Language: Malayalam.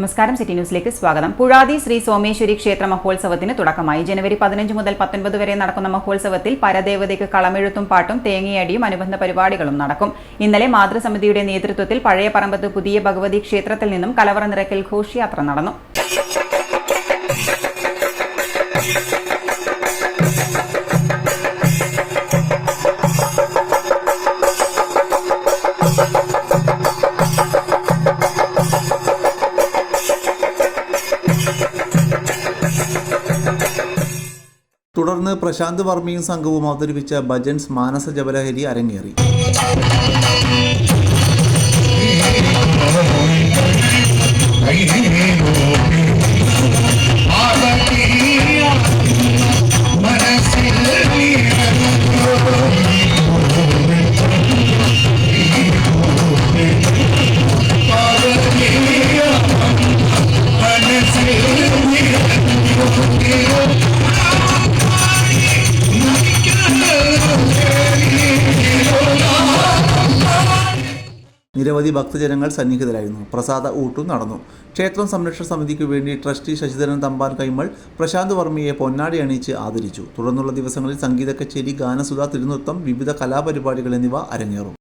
നമസ്കാരം, സിറ്റി ന്യൂസിലേക്ക് സ്വാഗതം. പുഴാതി ശ്രീ സോമേശ്വരി ക്ഷേത്ര മഹോത്സവത്തിന് തുടക്കമായി. ജനുവരി 15 മുതൽ 19 വരെ നടക്കുന്ന മഹോത്സവത്തിൽ പരദേവതയ്ക്ക് കളമെഴുത്തും പാട്ടും തേങ്ങയടിയും അനുബന്ധ പരിപാടികളും നടക്കും. ഇന്നലെ മാതൃസമിതിയുടെ നേതൃത്വത്തിൽ പഴയ പറമ്പത്ത് പുതിയ ഭഗവതി ക്ഷേത്രത്തിൽ നിന്നും കലവറ നിറയ്ക്കൽ ഘോഷയാത്ര നടന്നു. തുടർന്ന് പ്രശാന്ത് വർമ്മയും സംഘവും അവതരിപ്പിച്ച ഭജൻസ് മാനസ ജപലഹരി അരങ്ങേറി. നിരവധി ഭക്തജനങ്ങൾ സന്നിഹിതരായിരുന്നു. പ്രസാദ ഊട്ടും നടന്നു. ക്ഷേത്രം സംരക്ഷണ സമിതിക്ക് വേണ്ടി ട്രസ്റ്റി ശശിധരൻ തമ്പാൻ കൈമൾ പ്രശാന്ത് വർമ്മയെ പൊന്നാടി അണിയിച്ച് ആദരിച്ചു. തുടർന്നുള്ള ദിവസങ്ങളിൽ സംഗീത കച്ചേരി, ഗാനസുധ, തിരുനൃത്തം, വിവിധ കലാപരിപാടികൾ എന്നിവ അരങ്ങേറും.